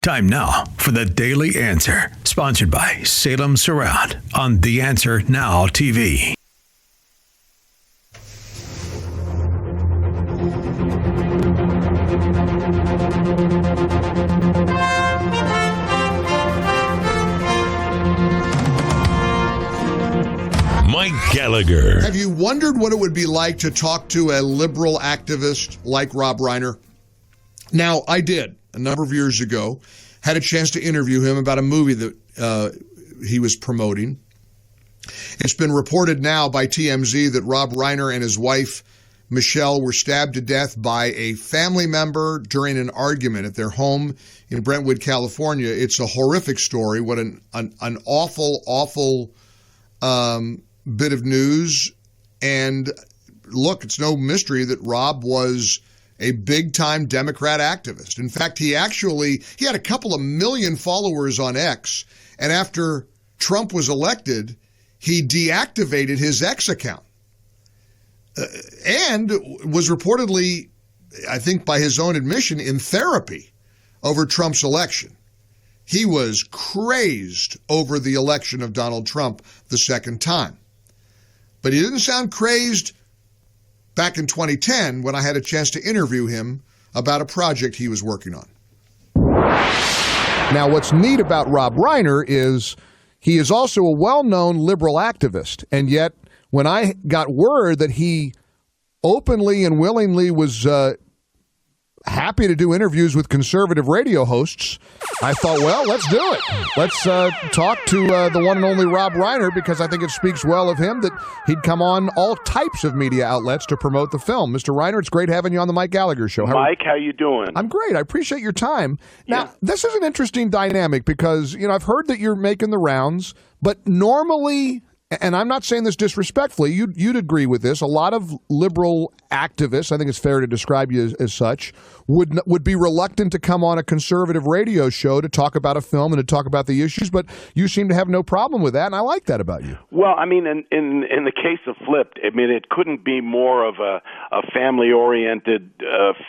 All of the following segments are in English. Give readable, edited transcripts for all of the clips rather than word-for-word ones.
Time now for the Daily Answer, sponsored by Salem Surround on The Answer Now TV. Mike Gallagher. Have you wondered what it would be like to talk to a liberal activist like Rob Reiner? Now, I did a number of years ago, had a chance to interview him about a movie that he was promoting. It's been reported now by TMZ that Rob Reiner and his wife, Michelle, were stabbed to death by a family member during an argument at their home in Brentwood, California. It's a horrific story. What an awful bit of news. And look, it's no mystery that Rob was a big-time Democrat activist. In fact, he had a couple of million followers on X, and after Trump was elected, he deactivated his X account and was reportedly, I think by his own admission, in therapy over Trump's election. He was crazed over the election of Donald Trump the second time. But he didn't sound crazed back in 2010 when I had a chance to interview him about a project he was working on. Now, what's neat about Rob Reiner is he is also a well-known liberal activist. And yet, when I got word that he openly and willingly was happy to do interviews with conservative radio hosts, I thought, well, let's do it. Let's talk to the one and only Rob Reiner, because I think it speaks well of him that he'd come on all types of media outlets to promote the film. Mr. Reiner, it's great having you on the Mike Gallagher Show. Mike, how you doing? I'm great. I appreciate your time. Now, This is an interesting dynamic because, I've heard that you're making the rounds, but normally, and I'm not saying this disrespectfully, you'd agree with this, a lot of liberal activists, I think it's fair to describe you as such, would be reluctant to come on a conservative radio show to talk about a film and to talk about the issues, but you seem to have no problem with that, and I like that about you. Well, I mean, in the case of Flipped, I mean, it couldn't be more of a family-oriented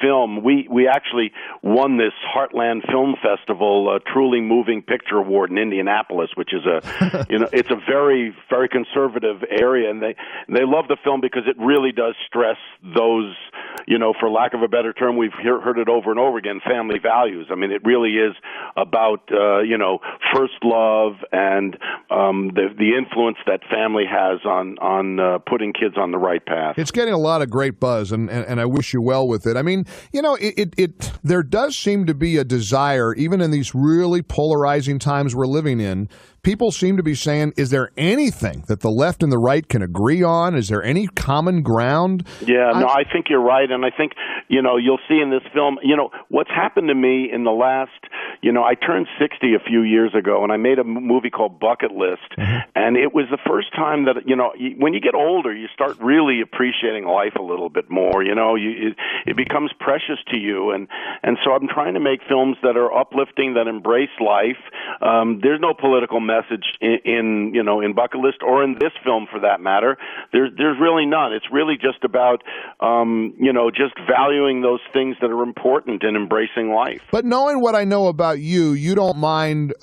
film. We actually won this Heartland Film Festival Truly Moving Picture Award in Indianapolis, which is it's a very, very conservative area, and they love the film because it really does stress those, for lack of a better term, we've heard it over and over again, family values. I mean, it really is about, first love and the influence that family has on putting kids on the right path. It's getting a lot of great buzz, and I wish you well with it. I mean, there does seem to be a desire, even in these really polarizing times we're living in. People seem to be saying, is there anything that the left and the right can agree on? Is there any common ground? Yeah, I think you're right. And I think, you'll see in this film, what's happened to me in the last, I turned 60 a few years ago, and I made a movie called Bucket List. Mm-hmm. And it was the first time that, when you get older, you start really appreciating life a little bit more. It becomes precious to you. And so I'm trying to make films that are uplifting, that embrace life. There's no political message in Bucket List or in this film for that matter. There's really none. It's really just about just valuing those things that are important and embracing life. But knowing what I know about you, you don't mind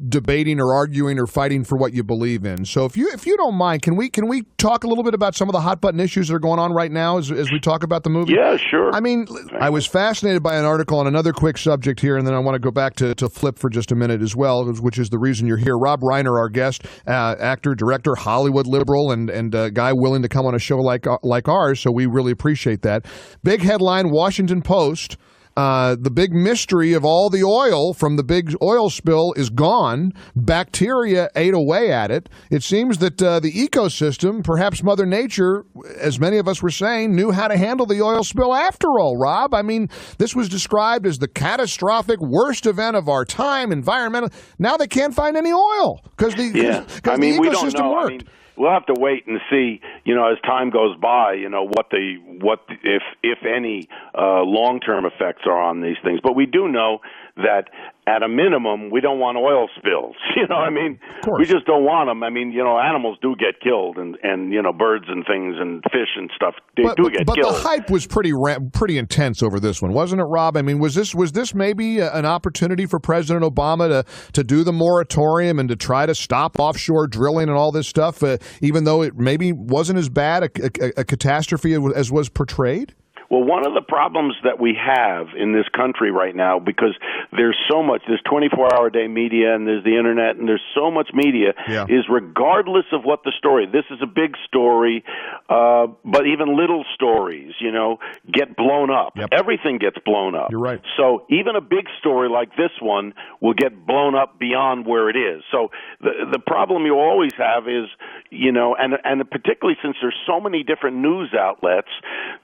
debating or arguing or fighting for what you believe in. So if you don't mind, can we talk a little bit about some of the hot button issues that are going on right now as we talk about the movie? Yeah, sure. I mean, I was fascinated by an article on another quick subject here, and then I want to go back to Flip for just a minute as well, which is the reason you're here. Rob Reiner, our guest, actor, director, Hollywood liberal, and a guy willing to come on a show like ours, so we really appreciate that. Big headline, Washington Post. The big mystery of all the oil from the big oil spill is gone. Bacteria ate away at it. It seems that the ecosystem, perhaps Mother Nature, as many of us were saying, knew how to handle the oil spill after all, Rob. I mean, this was described as the catastrophic worst event of our time, environmental. Now they can't find any oil because the ecosystem worked. We'll have to wait and see, as time goes by, what if any long-term effects are on these things. But we do know that at a minimum, we don't want oil spills. You know, I mean, we just don't want them. I mean, you know, animals do get killed, and you know, birds and things and fish and stuff do get killed. But the hype was pretty intense over this one, wasn't it, Rob? I mean, was this maybe an opportunity for President Obama to do the moratorium and to try to stop offshore drilling and all this stuff, even though it maybe wasn't as bad a catastrophe as was portrayed? Well, one of the problems that we have in this country right now, because there's 24-hour-a-day media and there's the internet and there's so much media, is regardless of what the story, this is a big story, but even little stories, you know, get blown up. Yep. Everything gets blown up. You're right. So even a big story like this one will get blown up beyond where it is. So the problem you always have is, you know, and particularly since there's so many different news outlets,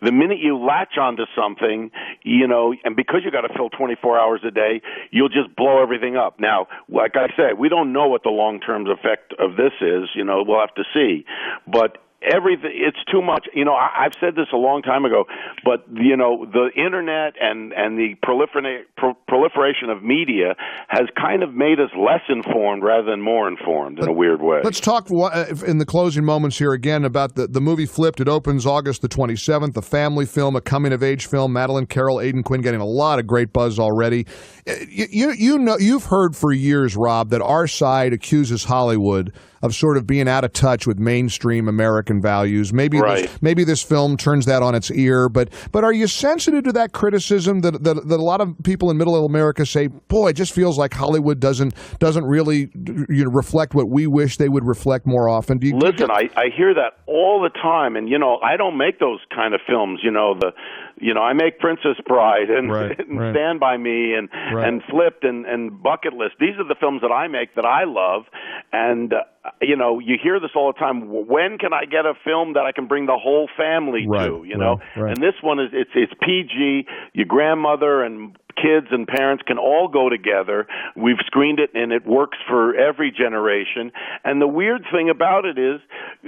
the minute you latch onto something, you know, and because you got to fill 24 hours a day, you'll just blow everything up. Now, like I said, we don't know what the long-term effect of this is. You know, we'll have to see. But everything, it's too much. You know, I've said this a long time ago, but, you know, the internet and the proliferation of media has kind of made us less informed rather than more informed in a weird way. Let's talk in the closing moments here again about the movie Flipped. It opens August the 27th, a family film, a coming-of-age film. Madeline Carroll, Aidan Quinn getting a lot of great buzz already. You know, you've heard for years, Rob, that our side accuses Hollywood of sort of being out of touch with mainstream American values. Maybe this film turns that on its ear, but are you sensitive to that criticism that a lot of people in Middle America say, boy, it just feels like Hollywood doesn't really, you know, reflect what we wish they would reflect more often? Listen, I hear that all the time, and you know, I don't make those kind of films. You know, I make Princess Bride and Stand By Me and Flipped and Bucket List. These are the films that I make that I love, and you know, you hear this all the time. When can I get a film that I can bring the whole family to? You know, and this one is it's PG. Your grandmother and kids and parents can all go together. We've screened it, and it works for every generation. And the weird thing about it is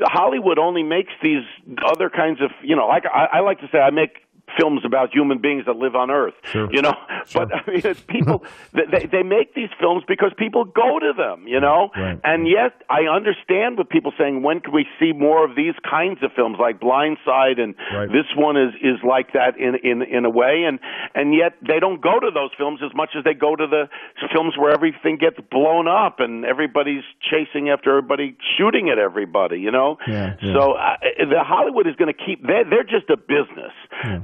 Hollywood only makes these other kinds of, you know, like I like to say, I make films about human beings that live on Earth, you know. Sure. But I mean, it's people they make these films because people go to them, you know. Right. And yet, I understand with people saying, when can we see more of these kinds of films, like Blind Side, and this one is like that in a way. And yet, they don't go to those films as much as they go to the films where everything gets blown up and everybody's chasing after everybody, shooting at everybody, you know. So the Hollywood is going to keep. They're just a business.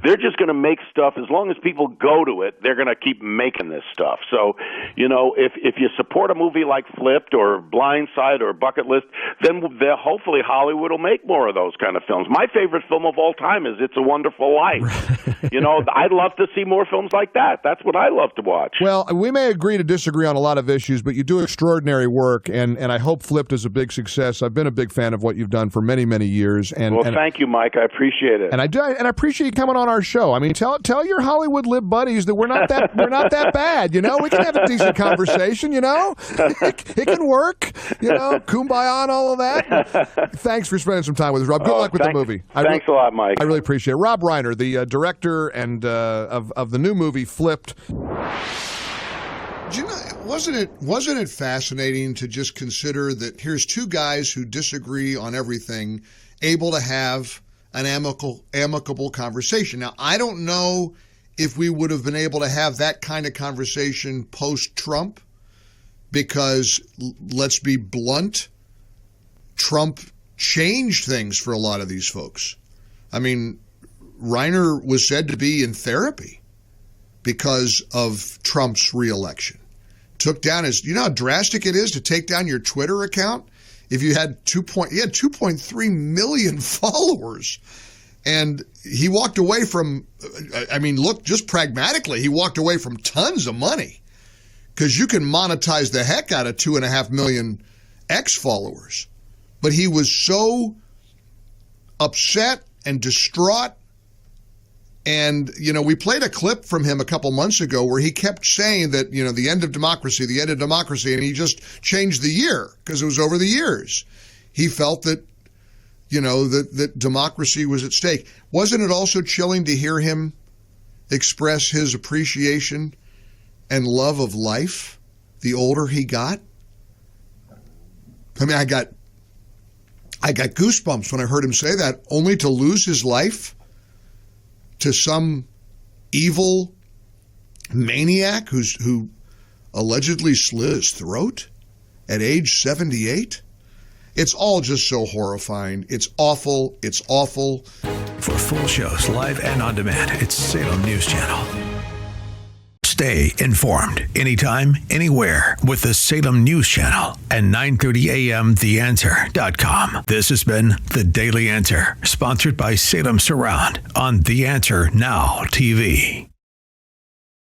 They're just going to make stuff. As long as people go to it, they're going to keep making this stuff. So, you know, if you support a movie like Flipped or Blind Side or Bucket List, then hopefully Hollywood will make more of those kind of films. My favorite film of all time is It's a Wonderful Life. You know, I'd love to see more films like that. That's what I love to watch. Well, we may agree to disagree on a lot of issues, but you do extraordinary work, and I hope Flipped is a big success. I've been a big fan of what you've done for many, many years. And thank you, Mike. I appreciate it. And I appreciate you coming on our show. I mean, tell your Hollywood lib buddies that we're not that bad. You know, we can have a decent conversation. You know, it can work. You know, kumbaya and all of that. Thanks for spending some time with us, Rob. Good luck with the movie. Thanks a lot, Mike. I really appreciate it. Rob Reiner, the director and of the new movie Flipped. You know, wasn't it fascinating to just consider that here's two guys who disagree on everything, able to have an amicable conversation. Now, I don't know if we would have been able to have that kind of conversation post-Trump, because let's be blunt, Trump changed things for a lot of these folks. I mean, Reiner was said to be in therapy because of Trump's reelection. Took down you know how drastic it is to take down your Twitter account? If you had 2.3 million followers, and he walked away from, I mean, look, just pragmatically, he walked away from tons of money, because you can monetize the heck out of 2.5 million X followers. But he was so upset and distraught. And, you know, we played a clip from him a couple months ago where he kept saying that, you know, the end of democracy, and he just changed the year because it was over the years. He felt that, you know, that democracy was at stake. Wasn't it also chilling to hear him express his appreciation and love of life the older he got. I mean, I got goosebumps when I heard him say that, only to lose his life to some evil maniac who allegedly slit his throat at age 78. It's all just so horrifying. It's awful. It's awful. For full shows, live and on demand, it's Salem News Channel. Stay informed anytime, anywhere with the Salem News Channel and 9:30 a.m. TheAnswer.com. This has been The Daily Answer, sponsored by Salem Surround on The Answer Now TV.